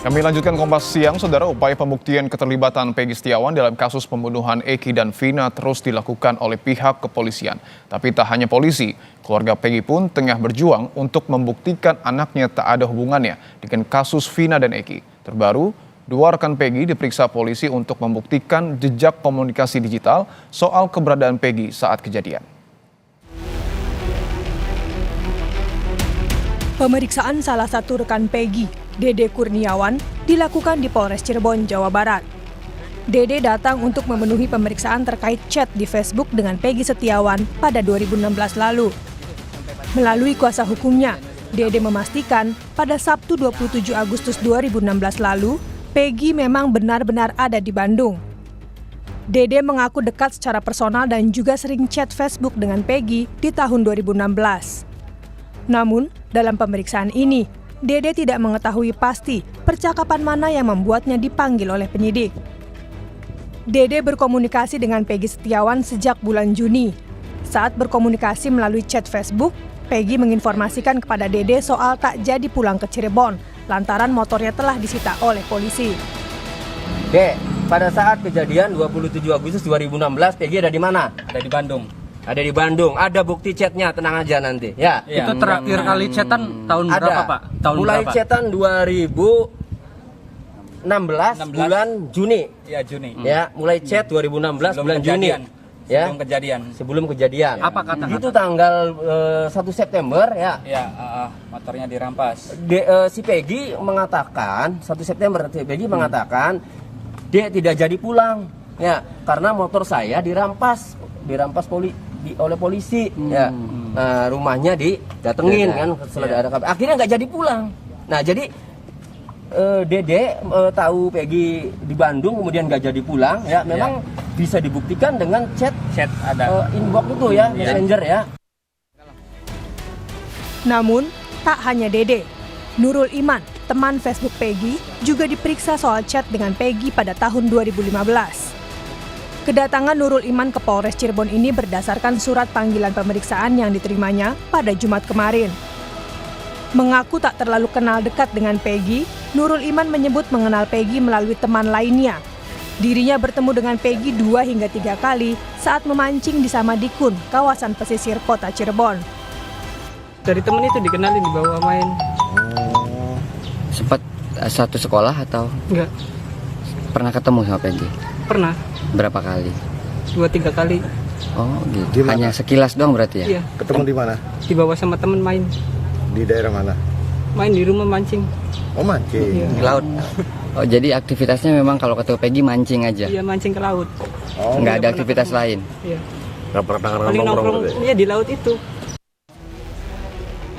Kami lanjutkan Kompas Siang, Saudara. Upaya pembuktian keterlibatan Peggy Setiawan dalam kasus pembunuhan Eki dan Vina terus dilakukan oleh pihak kepolisian. Tapi tak hanya polisi, keluarga Peggy pun tengah berjuang untuk membuktikan anaknya tak ada hubungannya dengan kasus Vina dan Eki. Terbaru, dua rekan Peggy diperiksa polisi untuk membuktikan jejak komunikasi digital soal keberadaan Peggy saat kejadian. Pemeriksaan salah satu rekan Peggy, Dede Kurniawan, dilakukan di Polres Cirebon, Jawa Barat. Dede datang untuk memenuhi pemeriksaan terkait chat di Facebook dengan Peggy Setiawan pada 2016 lalu. Melalui kuasa hukumnya, Dede memastikan pada Sabtu 27 Agustus 2016 lalu, Peggy memang benar-benar ada di Bandung. Dede mengaku dekat secara personal dan juga sering chat Facebook dengan Peggy di tahun 2016. Namun, dalam pemeriksaan ini, Dede tidak mengetahui pasti percakapan mana yang membuatnya dipanggil oleh penyidik. Dede berkomunikasi dengan Peggy Setiawan sejak bulan Juni. Saat berkomunikasi melalui chat Facebook, Peggy menginformasikan kepada Dede soal tak jadi pulang ke Cirebon lantaran motornya telah disita oleh polisi. Dek, pada saat kejadian 27 Agustus 2016, Peggy ada di mana? Ada di Bandung. Ada di Bandung. Ada bukti chatnya, tenang aja nanti. Ya. Itu terakhir kali chatan tahun berapa, Pak? Tahun mulai berapa? chatan 2016 bulan Juni. Iya, Juni. Ya, mulai chat 2016 bulan Juni. Ya. Sebelum kejadian. Apa kata-kata? Itu tanggal 1 September ya. Ya, motornya dirampas. Si Peggy mengatakan 1 September Peggy mengatakan dia tidak jadi pulang ya karena motor saya dirampas oleh polisi ya. Rumahnya didatengin kan setelah ada kabar. Akhirnya nggak jadi pulang. Nah, jadi Dede tahu Peggy di Bandung kemudian nggak jadi pulang ya memang bisa dibuktikan dengan chat ada inbox itu ya, messenger ya. Namun, tak hanya Dede. Nurul Iman, teman Facebook Peggy, juga diperiksa soal chat dengan Peggy pada tahun 2015. Kedatangan Nurul Iman ke Polres Cirebon ini berdasarkan surat panggilan pemeriksaan yang diterimanya pada Jumat kemarin. Mengaku tak terlalu kenal dekat dengan Peggy, Nurul Iman menyebut mengenal Peggy melalui teman lainnya. Dirinya bertemu dengan Peggy 2 hingga 3 kali saat memancing di Samadikun, kawasan pesisir kota Cirebon. Dari temen itu dikenalin dibawa main. Sempat satu sekolah atau? Enggak, Pernah ketemu sama Peggy? pernah. Berapa kali? 2-3 kali. Oh gitu. Hanya sekilas doang berarti ya? Iya, Ketemu di mana? dibawa sama temen main. Di daerah mana? Main di rumah mancing. Oh, mancing. Iya. Di laut? Oh jadi aktivitasnya memang kalau ketemu Peggy mancing aja? Iya, mancing ke laut. Oh, Nggak ada aktivitas lain? Iya. nggak pernah Paling nongkrong iya di laut itu.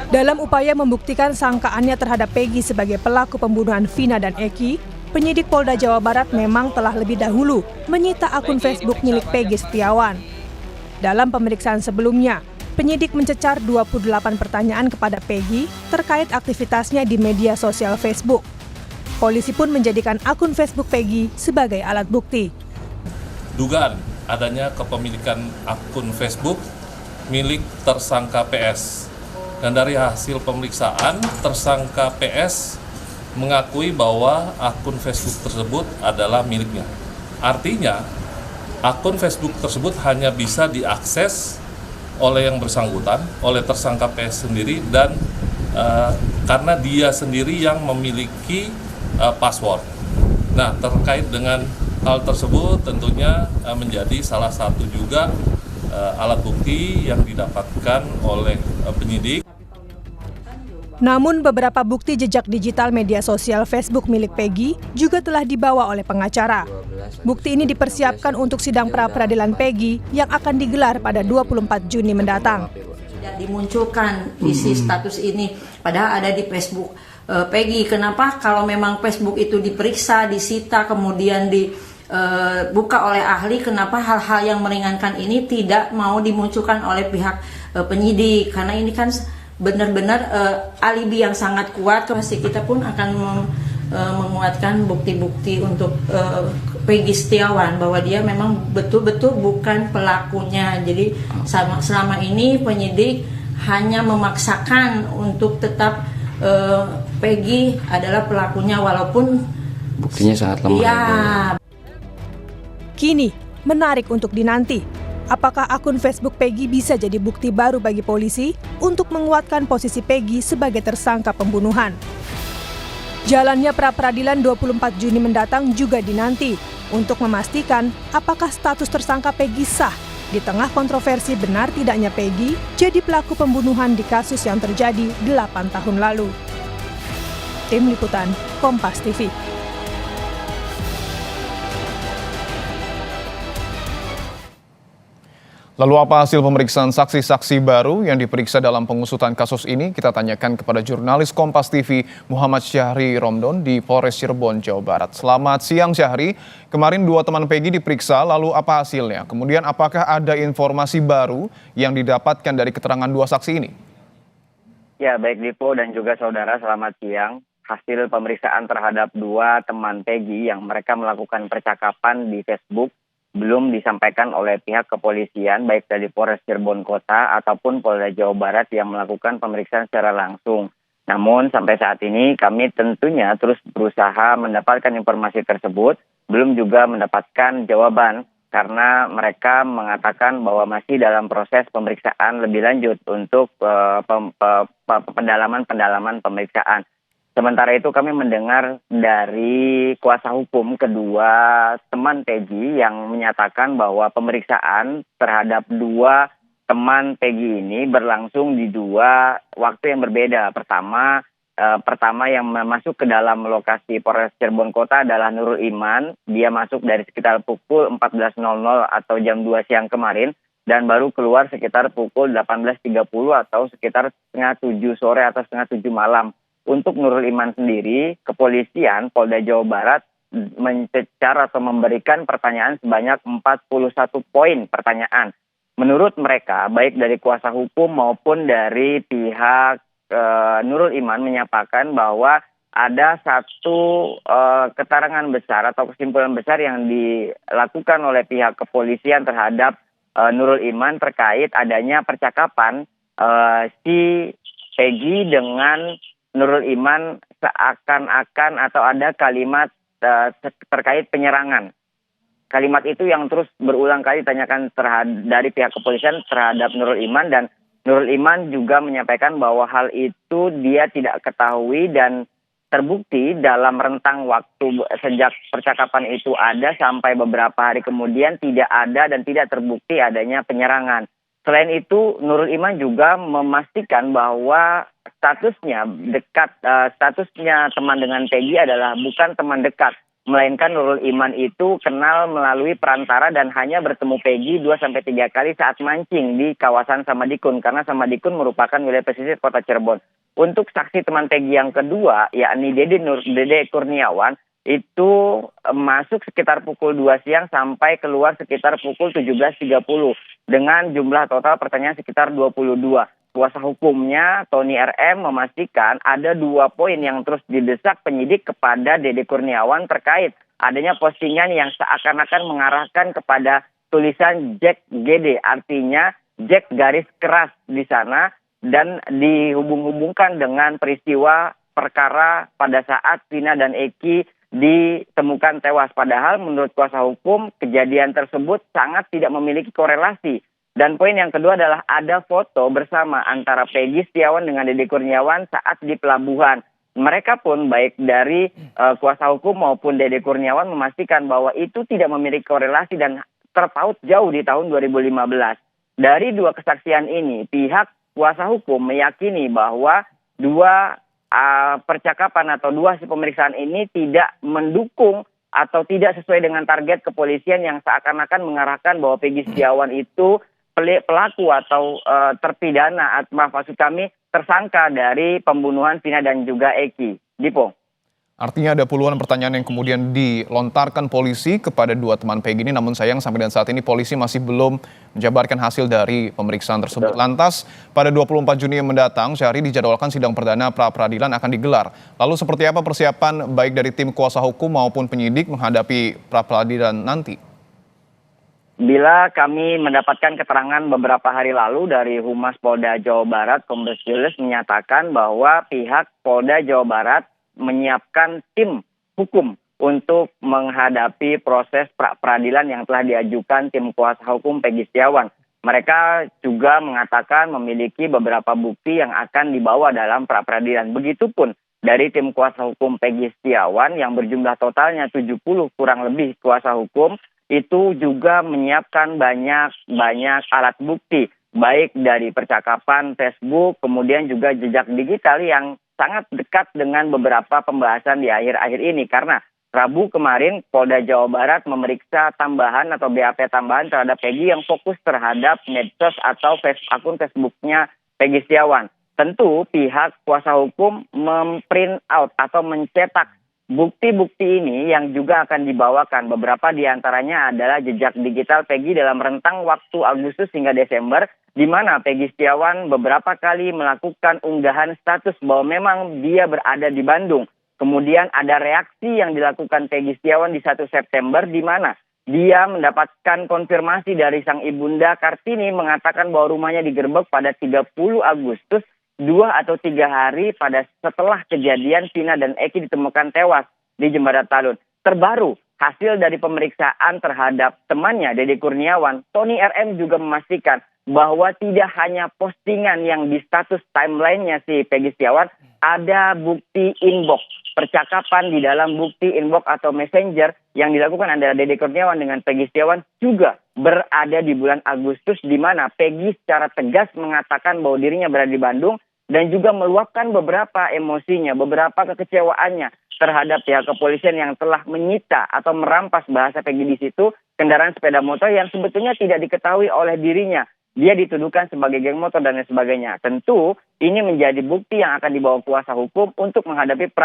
Dalam upaya membuktikan sangkaannya terhadap Peggy sebagai pelaku pembunuhan Vina dan Eki, penyidik Polda Jawa Barat memang telah lebih dahulu menyita akun Facebook milik Peggy Setiawan. Dalam pemeriksaan sebelumnya, penyidik mencecar 28 pertanyaan kepada Peggy terkait aktivitasnya di media sosial Facebook. Polisi pun menjadikan akun Facebook Peggy sebagai alat bukti. Dugaan adanya kepemilikan akun Facebook milik tersangka PS. Dan dari hasil pemeriksaan, tersangka PS mengakui bahwa akun Facebook tersebut adalah miliknya. Artinya, akun Facebook tersebut hanya bisa diakses oleh yang bersangkutan, oleh tersangka PS sendiri, dan karena dia sendiri yang memiliki password. Nah, terkait dengan hal tersebut tentunya menjadi salah satu juga alat bukti yang didapatkan oleh penyidik. Namun beberapa bukti jejak digital media sosial Facebook milik Peggy juga telah dibawa oleh pengacara. Bukti ini dipersiapkan untuk sidang pra-peradilan Peggy yang akan digelar pada 24 Juni mendatang. Tidak dimunculkan isi status ini, padahal ada di Facebook Peggy. Kenapa kalau memang Facebook itu diperiksa, disita, kemudian dibuka oleh ahli, kenapa hal-hal yang meringankan ini tidak mau dimunculkan oleh pihak penyidik? Karena ini kan benar-benar alibi yang sangat kuat. Pasti kita pun akan menguatkan bukti-bukti untuk Peggy Setiawan bahwa dia memang betul-betul bukan pelakunya. Jadi selama ini penyidik hanya memaksakan untuk tetap Peggy adalah pelakunya walaupun Buktinya sangat lemah. ya Kini, menarik untuk dinanti. Apakah akun Facebook Peggy bisa jadi bukti baru bagi polisi untuk menguatkan posisi Peggy sebagai tersangka pembunuhan? Jalannya pra-peradilan 24 Juni mendatang juga dinanti untuk memastikan apakah status tersangka Peggy sah di tengah kontroversi benar tidaknya Peggy jadi pelaku pembunuhan di kasus yang terjadi 8 tahun lalu. Tim Liputan, Kompas TV. Lalu apa hasil pemeriksaan saksi-saksi baru yang diperiksa dalam pengusutan kasus ini? Kita tanyakan kepada jurnalis Kompas TV Muhammad Syahri Romdon di Polres Cirebon, Jawa Barat. Selamat siang Syahri, kemarin 2 teman Peggy diperiksa, lalu apa hasilnya? Kemudian apakah ada informasi baru yang didapatkan dari keterangan 2 saksi ini? Ya, baik Dipo dan juga saudara, selamat siang. Hasil pemeriksaan terhadap 2 teman Peggy yang mereka melakukan percakapan di Facebook belum disampaikan oleh pihak kepolisian baik dari Polres Cirebon Kota ataupun Polda Jawa Barat yang melakukan pemeriksaan secara langsung. Namun sampai saat ini kami tentunya terus berusaha mendapatkan informasi tersebut, belum juga mendapatkan jawaban karena mereka mengatakan bahwa masih dalam proses pemeriksaan lebih lanjut untuk pendalaman pemeriksaan. Sementara itu kami mendengar dari kuasa hukum kedua teman Peggy yang menyatakan bahwa pemeriksaan terhadap 2 teman Peggy ini berlangsung di 2 waktu yang berbeda. Pertama yang masuk ke dalam lokasi Polres Cirebon Kota adalah Nurul Iman. Dia masuk dari sekitar pukul 14.00 atau jam 2 siang kemarin dan baru keluar sekitar pukul 18.30 atau sekitar setengah 7 sore atau setengah 7 malam. Untuk Nurul Iman sendiri, kepolisian Polda Jawa Barat mencecar atau memberikan pertanyaan sebanyak 41 poin pertanyaan. Menurut mereka, baik dari kuasa hukum maupun dari pihak Nurul Iman menyatakan bahwa ada satu keterangan besar atau kesimpulan besar yang dilakukan oleh pihak kepolisian terhadap Nurul Iman terkait adanya percakapan si Peggy dengan Nurul Iman seakan-akan atau ada kalimat terkait penyerangan. Kalimat itu yang terus berulang kali ditanyakan dari pihak kepolisian terhadap Nurul Iman, dan Nurul Iman juga menyampaikan bahwa hal itu dia tidak ketahui dan terbukti dalam rentang waktu sejak percakapan itu ada sampai beberapa hari kemudian tidak ada dan tidak terbukti adanya penyerangan. Selain itu, Nurul Iman juga memastikan bahwa statusnya teman dengan Peggy adalah bukan teman dekat, melainkan Nurul Iman itu kenal melalui perantara dan hanya bertemu Peggy 2-3 kali saat mancing di kawasan Samadikun, karena Samadikun merupakan wilayah pesisir Kota Cirebon. Untuk saksi teman Peggy yang kedua, yakni Dede Kurniawan, itu masuk sekitar pukul 2 siang sampai keluar sekitar pukul 17.30 dengan jumlah total pertanyaan sekitar 22. Kuasa hukumnya Tony RM memastikan ada 2 poin yang terus didesak penyidik kepada Dede Kurniawan terkait adanya postingan yang seakan-akan mengarahkan kepada tulisan Jack GD, artinya Jack garis keras di sana, dan dihubung-hubungkan dengan peristiwa perkara pada saat Vina dan Eki ditemukan tewas. Padahal menurut kuasa hukum kejadian tersebut sangat tidak memiliki korelasi. Dan poin yang kedua adalah ada foto bersama antara Peggy Setiawan dengan Dede Kurniawan saat di pelabuhan. Mereka pun baik dari kuasa hukum maupun Dede Kurniawan memastikan bahwa itu tidak memiliki korelasi dan terpaut jauh di tahun 2015. Dari 2 kesaksian ini, pihak kuasa hukum meyakini bahwa 2 percakapan atau 2 hasil pemeriksaan ini tidak mendukung atau tidak sesuai dengan target kepolisian yang seakan-akan mengarahkan bahwa Peggy Setiawan itu pelaku atau terpidana, maksud kami tersangka dari pembunuhan Vina dan juga Eki. Dipo. Artinya ada puluhan pertanyaan yang kemudian dilontarkan polisi kepada 2 teman Peggy ini, namun sayang sampai dan saat ini polisi masih belum menjabarkan hasil dari pemeriksaan tersebut. Lantas pada 24 Juni yang mendatang, Syahri, dijadwalkan sidang perdana pra-peradilan akan digelar. Lalu seperti apa persiapan baik dari tim kuasa hukum maupun penyidik menghadapi pra-peradilan nanti? bila kami mendapatkan keterangan beberapa hari lalu dari Humas Polda Jawa Barat, Kombes Julius menyatakan bahwa pihak Polda Jawa Barat menyiapkan tim hukum untuk menghadapi proses pra-peradilan yang telah diajukan tim kuasa hukum Peggy Setiawan. Mereka juga mengatakan memiliki beberapa bukti yang akan dibawa dalam pra-peradilan. Begitupun dari tim kuasa hukum Peggy Setiawan yang berjumlah totalnya 70 kurang lebih kuasa hukum, itu juga menyiapkan banyak alat bukti, baik dari percakapan Facebook, kemudian juga jejak digital yang sangat dekat dengan beberapa pembahasan di akhir-akhir ini. Karena Rabu kemarin Polda Jawa Barat memeriksa tambahan atau BAP tambahan terhadap Peggy yang fokus terhadap medsos atau akun Facebooknya Peggy Setiawan. Tentu pihak kuasa hukum memprint out atau mencetak bukti-bukti ini yang juga akan dibawakan. Beberapa diantaranya adalah jejak digital Peggy dalam rentang waktu Agustus hingga Desember, di mana Peggy Setiawan beberapa kali melakukan unggahan status bahwa memang dia berada di Bandung. Kemudian ada reaksi yang dilakukan Peggy Setiawan di 1 September, di mana dia mendapatkan konfirmasi dari sang ibunda Kartini mengatakan bahwa rumahnya digerebek pada 30 Agustus, 2 atau 3 hari setelah kejadian Vina dan Eki ditemukan tewas di Jembatan Talun. Terbaru, hasil dari pemeriksaan terhadap temannya, Dede Kurniawan, Tony RM juga memastikan bahwa tidak hanya postingan yang di status timeline-nya si Peggy Setiawan, ada bukti inbox, percakapan di dalam bukti inbox atau messenger yang dilakukan antara Dede Kurniawan dengan Peggy Setiawan juga berada di bulan Agustus, di mana Peggy secara tegas mengatakan bahwa dirinya berada di Bandung, dan juga meluapkan beberapa emosinya, beberapa kekecewaannya terhadap pihak kepolisian yang telah menyita atau merampas bahasa Peggy di situ kendaraan sepeda motor yang sebetulnya tidak diketahui oleh dirinya. Dia dituduhkan sebagai geng motor dan lain sebagainya. Tentu ini menjadi bukti yang akan dibawa kuasa hukum untuk menghadapi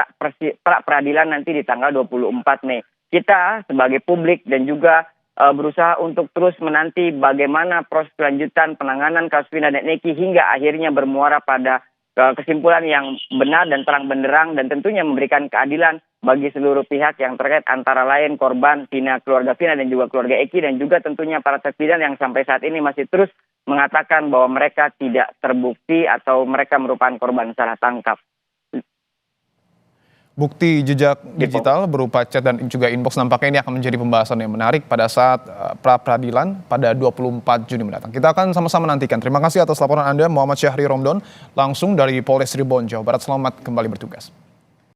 pra-peradilan nanti di tanggal 24 Mei. Kita sebagai publik dan juga berusaha untuk terus menanti bagaimana proses kelanjutan penanganan kasus Vina dan Eki hingga akhirnya bermuara pada kesimpulan yang benar dan terang benderang dan tentunya memberikan keadilan bagi seluruh pihak yang terkait, antara lain korban Vina, keluarga Vina dan juga keluarga Eki, dan juga tentunya para terpidana yang sampai saat ini masih terus mengatakan bahwa mereka tidak terbukti atau mereka merupakan korban salah tangkap. Bukti jejak digital berupa chat dan juga inbox nampaknya ini akan menjadi pembahasan yang menarik pada saat pra-peradilan pada 24 Juni mendatang. Kita akan sama-sama nantikan. Terima kasih atas laporan Anda, Muhammad Syahri Romdon, langsung dari Polres Cirebon, Jawa Barat. Selamat kembali bertugas.